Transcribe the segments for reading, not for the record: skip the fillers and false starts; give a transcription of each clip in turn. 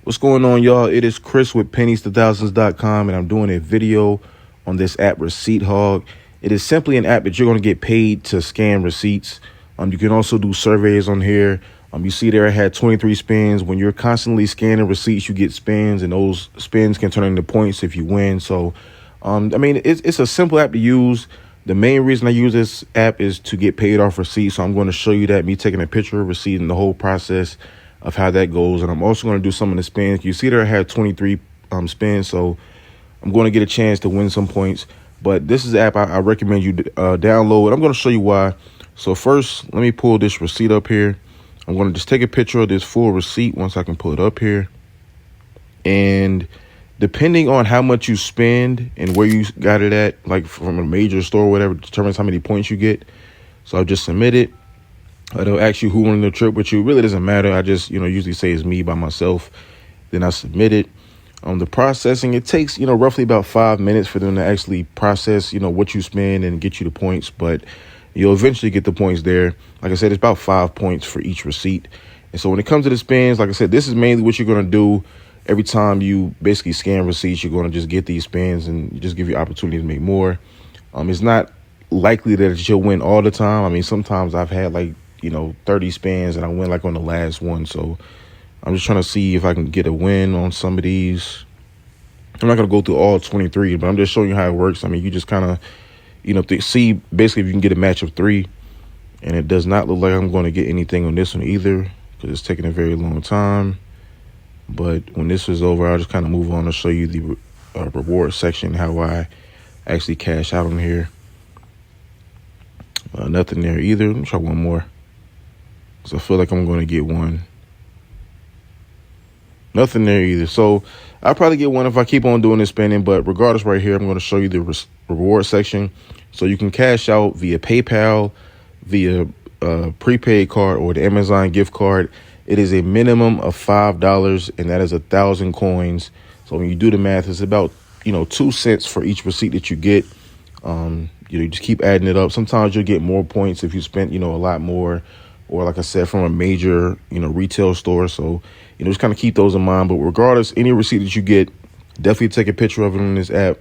What's going on, y'all? It is Chris with pennies2000s.com, and I'm doing a video on this app, ReceiptHog. It is simply an app that you're going to get paid to scan receipts. You can also do surveys on here. You see there I had 23 spins. When you're constantly scanning receipts, you get spins, and those spins can turn into points if you win. So, it's a simple app to use. The main reason I use this app is to get paid off receipts. So I'm going to show you that, me taking a picture of receipt and the whole process of how that goes. And I'm also going to do some of the spins. You see there I had 23 spins, so I'm going to get a chance to win some points. But this is the app I recommend you download. I'm going to show you why. So first, let me pull this receipt up here. I'm going to just take a picture of this full receipt once I can pull it up here. And depending on how much you spend and where you got it at, like from a major store or whatever, determines how many points you get. So I'll just submit it. It'll ask you who won the trip with you. Really doesn't matter. I just, usually say it's me by myself. Then I submit it. The processing, it takes, roughly about 5 minutes for them to actually process, what you spend and get you the points. But you'll eventually get the points there. Like I said, it's about 5 points for each receipt. And so when it comes to the spins, like I said, this is mainly what you're going to do. Every time you basically scan receipts, you're going to just get these spins and just give you opportunity to make more. It's not likely that you'll win all the time. I mean, sometimes I've had 30 spins and I win on the last one. So I'm just trying to see if I can get a win on some of these. I'm not going to go through all 23, but I'm just showing you how it works. I mean, you just kind of, see basically if you can get a match of 3. And it does not look like I'm going to get anything on this one either because it's taking a very long time. But when this is over, I'll just kind of move on to show you the reward section, how I actually cash out on here. Nothing there either. Let me try one more. So I feel like I'm going to get one. Nothing there either. So I'll probably get one if I keep on doing this spending. But regardless, right here, I'm going to show you the reward section. So you can cash out via PayPal, via prepaid card, or the Amazon gift card. It is a minimum of $5, and that is 1,000 coins. So when you do the math, it's about 2 cents for each receipt that you get. You just keep adding it up. Sometimes you'll get more points if you spent a lot more, or like I said, from a major retail store. So just kind of keep those in mind. But regardless, any receipt that you get, definitely take a picture of it on this app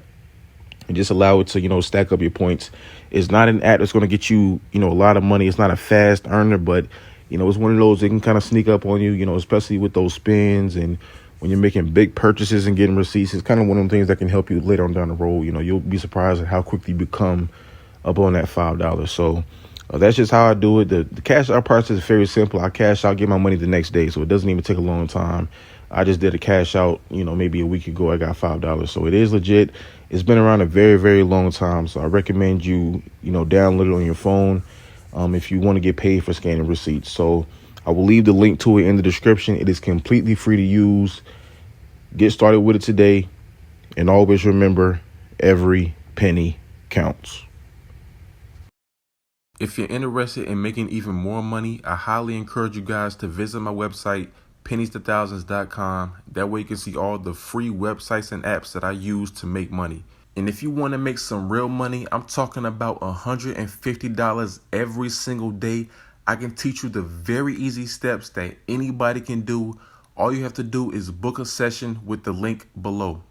and just allow it to stack up your points. It's not an app that's going to get you a lot of money. It's not a fast earner, but it's one of those that can kind of sneak up on you, especially with those spins and when you're making big purchases and getting receipts. It's kind of one of them things that can help you later on down the road. You'll be surprised at how quickly you become up on that $5. So that's just how I do it. The cash out process is very simple. I cash out, get my money the next day. So it doesn't even take a long time. I just did a cash out, maybe a week ago. I got $5. So it is legit. It's been around a very, very long time. So I recommend you, download it on your phone. If you want to get paid for scanning receipts. So I will leave the link to it in the description. It is completely free to use. Get started with it today. And always remember, every penny counts. If you're interested in making even more money, I highly encourage you guys to visit my website, pennies2000s.com. That way you can see all the free websites and apps that I use to make money. And if you want to make some real money, I'm talking about $150 every single day. I can teach you the very easy steps that anybody can do. All you have to do is book a session with the link below.